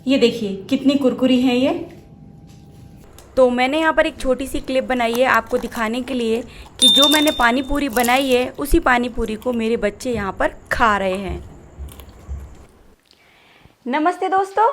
ये देखिए कितनी कुरकुरी है ये। तो मैंने यहाँ पर एक छोटी सी क्लिप बनाई है आपको दिखाने के लिए कि जो मैंने पानी पूरी बनाई है उसी पानी पूरी को मेरे बच्चे यहाँ पर खा रहे हैं। नमस्ते दोस्तों,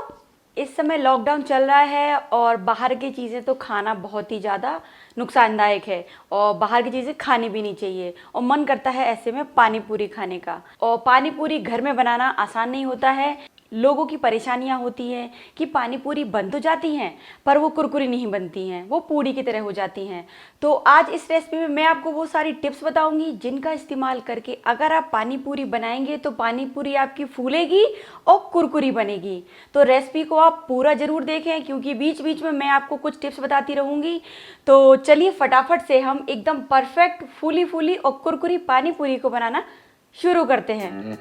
इस समय लॉकडाउन चल रहा है और बाहर की चीज़ें तो खाना बहुत ही ज़्यादा नुकसानदायक है और बाहर की चीज़ें खानी भी नहीं चाहिए और मन करता है ऐसे में पानी पूरी खाने का। और पानी पूरी घर में बनाना आसान नहीं होता है। लोगों की परेशानियां होती हैं कि पानी पूरी बन तो जाती हैं पर वो कुरकुरी नहीं बनती हैं, वो पूड़ी की तरह हो जाती हैं। तो आज इस रेसिपी में मैं आपको वो सारी टिप्स बताऊंगी जिनका इस्तेमाल करके अगर आप पानी पूरी बनाएंगे तो पानी पूरी आपकी फूलेगी और कुरकुरी बनेगी। तो रेसिपी को आप पूरा ज़रूर देखें क्योंकि बीच बीच में मैं आपको कुछ टिप्स बताती रहूँगी। तो चलिए फटाफट से हम एकदम परफेक्ट फूली फूली और कुरकुरी पानी पूरी को बनाना शुरू करते हैं।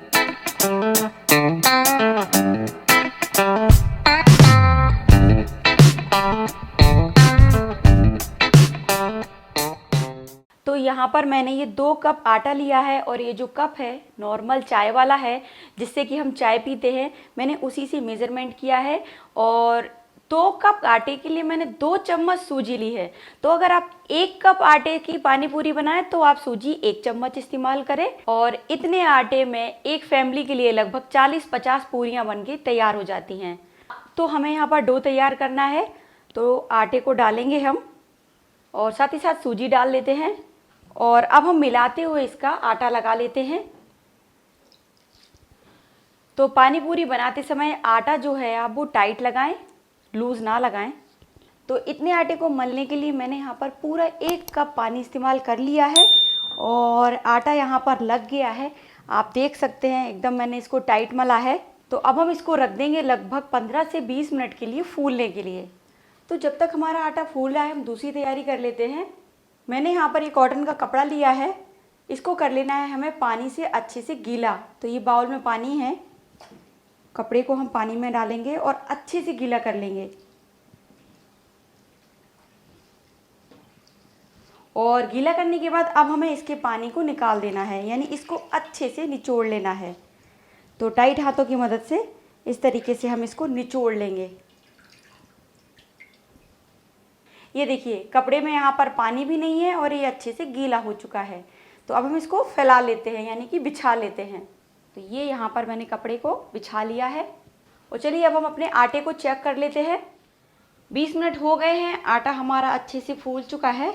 तो यहाँ पर मैंने ये 2 कप आटा लिया है और ये जो कप है नॉर्मल चाय वाला है जिससे कि हम चाय पीते हैं, मैंने उसी से मेज़रमेंट किया है। और 2 कप आटे के लिए मैंने 2 चम्मच सूजी ली है। तो अगर आप 1 कप आटे की पानी पूरी बनाएं तो आप सूजी 1 चम्मच इस्तेमाल करें। और इतने आटे में एक फैमिली के लिए लगभग 40-50 पूरियां बन के तैयार हो जाती हैं। तो हमें यहाँ पर डो तैयार करना है, तो आटे को डालेंगे हम और साथ ही साथ सूजी डाल लेते हैं और अब हम मिलाते हुए इसका आटा लगा लेते हैं। तो पानी पूरी बनाते समय आटा जो है आप वो टाइट लगाएं, लूज़ ना लगाएं। तो इतने आटे को मलने के लिए मैंने यहाँ पर पूरा 1 कप पानी इस्तेमाल कर लिया है और आटा यहाँ पर लग गया है, आप देख सकते हैं एकदम मैंने इसको टाइट मला है। तो अब हम इसको रख देंगे लगभग 15 से 20 मिनट के लिए फूलने के लिए। तो जब तक हमारा आटा फूल रहा है हम दूसरी तैयारी कर लेते हैं। मैंने यहाँ पर एक कॉटन का कपड़ा लिया है, इसको कर लेना है हमें पानी से अच्छे से गीला। तो ये बाउल में पानी है, कपड़े को हम पानी में डालेंगे और अच्छे से गीला कर लेंगे। और गीला करने के बाद अब हमें इसके पानी को निकाल देना है, यानी इसको अच्छे से निचोड़ लेना है। तो टाइट हाथों की मदद से इस तरीके से हम इसको निचोड़ लेंगे। ये देखिए कपड़े में यहाँ पर पानी भी नहीं है और ये अच्छे से गीला हो चुका है। तो अब हम इसको फैला लेते हैं, यानी कि बिछा लेते हैं। तो ये यहाँ पर मैंने कपड़े को बिछा लिया है और चलिए अब हम अपने आटे को चेक कर लेते हैं। 20 मिनट हो गए हैं, आटा हमारा अच्छे से फूल चुका है।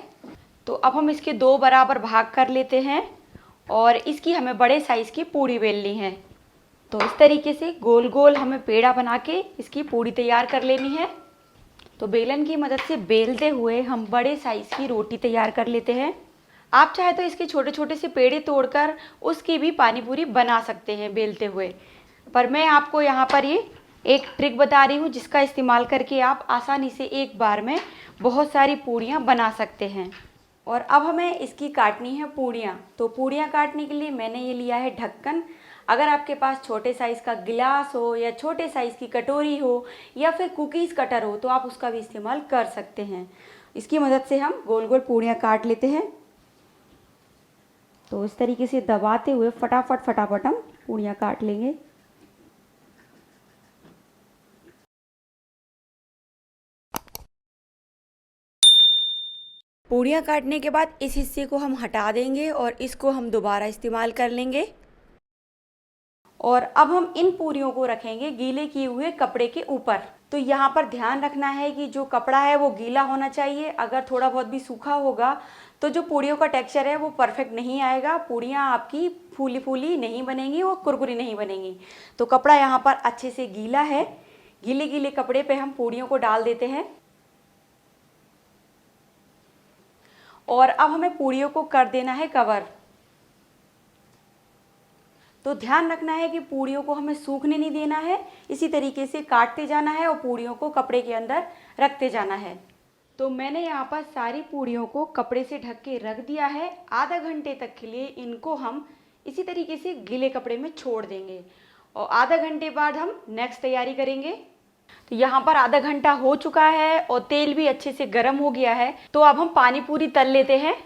तो अब हम इसके 2 बराबर भाग कर लेते हैं और इसकी हमें बड़े साइज़ की पूड़ी बेलनी है। तो इस तरीके से गोल गोल हमें पेड़ा बना के इसकी पूड़ी तैयार कर लेनी है। तो बेलन की मदद से बेलते हुए हम बड़े साइज़ की रोटी तैयार कर लेते हैं। आप चाहे तो इसके छोटे छोटे से पेड़े तोड़कर उसकी भी पानी पूरी बना सकते हैं बेलते हुए, पर मैं आपको यहाँ पर ये एक ट्रिक बता रही हूँ जिसका इस्तेमाल करके आप आसानी से एक बार में बहुत सारी पूड़ियाँ बना सकते हैं। और अब हमें इसकी काटनी है पूड़ियाँ। तो पूड़ियाँ काटने के लिए मैंने ये लिया है ढक्कन। अगर आपके पास छोटे साइज़ का गिलास हो या छोटे साइज़ की कटोरी हो या फिर कुकीज़ कटर हो तो आप उसका भी इस्तेमाल कर सकते हैं। इसकी मदद से हम गोल गोल पूड़ियाँ काट लेते हैं। तो इस तरीके से दबाते हुए फटाफट फटाफट हम पूड़ियाँ काट लेंगे। पूड़ियाँ काटने के बाद इस हिस्से को हम हटा देंगे और इसको हम दोबारा इस्तेमाल कर लेंगे। और अब हम इन पूरियों को रखेंगे गीले किए हुए कपड़े के ऊपर। तो यहाँ पर ध्यान रखना है कि जो कपड़ा है वो गीला होना चाहिए। अगर थोड़ा बहुत भी सूखा होगा तो जो पूड़ियों का टेक्सचर है वो परफेक्ट नहीं आएगा, पूड़ियाँ आपकी फूली फूली नहीं बनेंगी और कुरकुरी नहीं बनेंगी। तो कपड़ा यहाँ पर अच्छे से गीला है, गीले गीले कपड़े पे हम पूड़ियों को डाल देते हैं। और अब हमें पूड़ियों को कर देना है कवर। तो ध्यान रखना है कि पूड़ियों को हमें सूखने नहीं देना है, इसी तरीके से काटते जाना है और पूड़ियों को कपड़े के अंदर रखते जाना है। तो मैंने यहाँ पर सारी पूड़ियों को कपड़े से ढक के रख दिया है। आधा घंटे तक के लिए इनको हम इसी तरीके से गीले कपड़े में छोड़ देंगे और आधा घंटे बाद हम नेक्स्ट तैयारी करेंगे। तो यहाँ पर आधा घंटा हो चुका है और तेल भी अच्छे से गर्म हो गया है। तो अब हम पानी पूरी तल लेते हैं।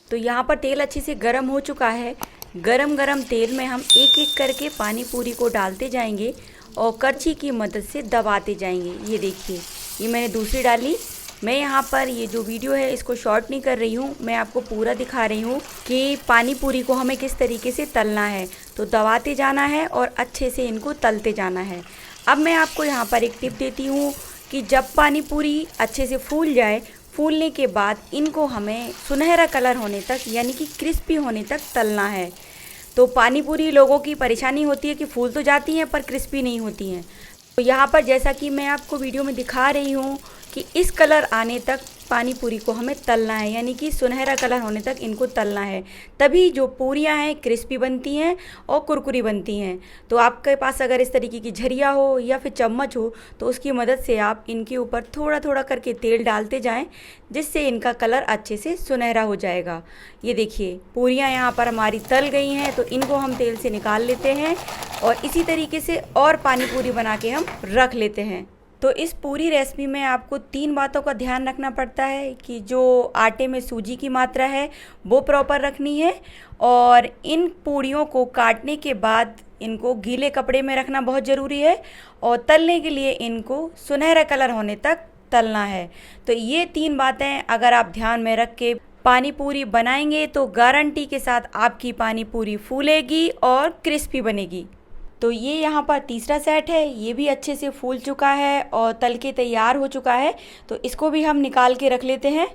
तो यहाँ पर तेल अच्छे से गर्म हो चुका है। गरम गरम तेल में हम एक एक करके पानी पूरी को डालते जाएंगे और करछी की मदद से दबाते जाएंगे। ये देखिए, ये मैंने दूसरी डाली। मैं यहाँ पर ये जो वीडियो है इसको शॉर्ट नहीं कर रही हूँ, मैं आपको पूरा दिखा रही हूँ कि पानी पूरी को हमें किस तरीके से तलना है। तो दबाते जाना है और अच्छे से इनको तलते जाना है। अब मैं आपको यहाँ पर एक टिप देती हूँ कि जब पानी पूरी अच्छे से फूल जाए, फूलने के बाद इनको हमें सुनहरा कलर होने तक यानी कि क्रिस्पी होने तक तलना है। तो पानी पूरी लोगों की परेशानी होती है कि फूल तो जाती हैं पर क्रिस्पी नहीं होती हैं। तो यहाँ पर जैसा कि मैं आपको वीडियो में दिखा रही हूँ कि इस कलर आने तक पानी पूरी को हमें तलना है, यानी कि सुनहरा कलर होने तक इनको तलना है। तभी जो पूरियाँ हैं क्रिस्पी बनती हैं और कुरकुरी बनती हैं। तो आपके पास अगर इस तरीके की झरिया हो या फिर चम्मच हो तो उसकी मदद से आप इनके ऊपर थोड़ा थोड़ा करके तेल डालते जाएं, जिससे इनका कलर अच्छे से सुनहरा हो जाएगा। ये देखिए, पूरियाँ यहाँ पर हमारी तल गई हैं, तो इनको हम तेल से निकाल लेते हैं और इसी तरीके से और पानी पूरी बना के हम रख लेते हैं। तो इस पूरी रेसिपी में आपको 3 बातों का ध्यान रखना पड़ता है कि जो आटे में सूजी की मात्रा है वो प्रॉपर रखनी है, और इन पूड़ियों को काटने के बाद इनको गीले कपड़े में रखना बहुत ज़रूरी है, और तलने के लिए इनको सुनहरा कलर होने तक तलना है। तो ये 3 बातें अगर आप ध्यान में रख के पानी पूरी बनाएंगे तो गारंटी के साथ आपकी पानी पूरी फूलेगी और क्रिस्पी बनेगी। तो ये यहाँ पर तीसरा सेट है, ये भी अच्छे से फूल चुका है और तल के तैयार हो चुका है। तो इसको भी हम निकाल के रख लेते हैं।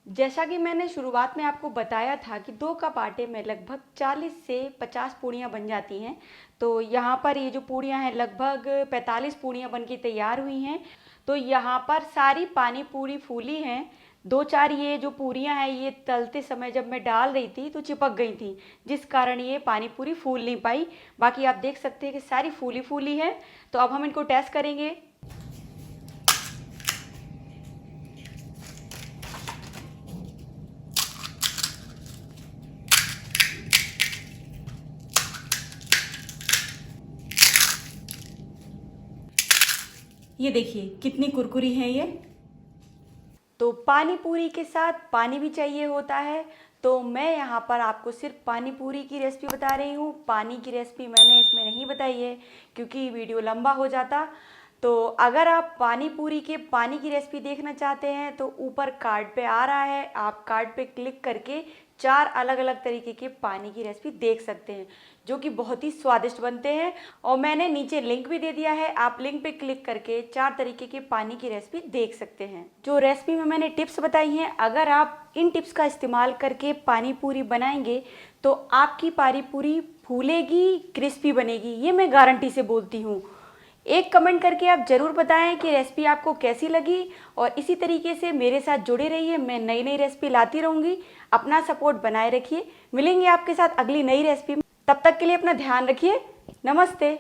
जैसा कि मैंने शुरुआत में आपको बताया था कि 2 कप आटे में लगभग 40 से 50 पूड़ियाँ बन जाती हैं। तो यहाँ पर ये जो पूड़ियाँ हैं लगभग 45 पूड़ियाँ बन के तैयार हुई हैं। तो यहाँ पर सारी पानी पूरी फूली हैं। 2-4 ये जो पूरियाँ हैं ये तलते समय जब मैं डाल रही थी तो चिपक गई थी, जिस कारण ये पानी पूरी फूल नहीं पाई। बाकी आप देख सकते हैं कि सारी फूली फूली हैं। तो अब हम इनको टेस्ट करेंगे। ये देखिए कितनी कुरकुरी है ये। तो पानी पूरी के साथ पानी भी चाहिए होता है, तो मैं यहाँ पर आपको सिर्फ पानी पूरी की रेसिपी बता रही हूँ। पानी की रेसिपी मैंने इसमें नहीं बताई है क्योंकि वीडियो लंबा हो जाता। तो अगर आप पानी पूरी के पानी की रेसिपी देखना चाहते हैं तो ऊपर कार्ड पे आ रहा है, आप कार्ड पे क्लिक करके 4 अलग अलग तरीके के पानी की रेसिपी देख सकते हैं जो कि बहुत ही स्वादिष्ट बनते हैं। और मैंने नीचे लिंक भी दे दिया है, आप लिंक पे क्लिक करके 4 तरीके के पानी की रेसिपी देख सकते हैं। जो रेसिपी में मैंने टिप्स बताई हैं, अगर आप इन टिप्स का इस्तेमाल करके पानी पूरी बनाएंगे तो आपकी पानी पूरी फूलेगी, क्रिस्पी बनेगी, ये मैं गारंटी से बोलती हूँ। एक कमेंट करके आप ज़रूर बताएं कि रेसिपी आपको कैसी लगी, और इसी तरीके से मेरे साथ जुड़े रहिए। मैं नई नई रेसिपी लाती रहूँगी। अपना सपोर्ट बनाए रखिए। मिलेंगे आपके साथ अगली नई रेसिपी में। तब तक के लिए अपना ध्यान रखिए। नमस्ते।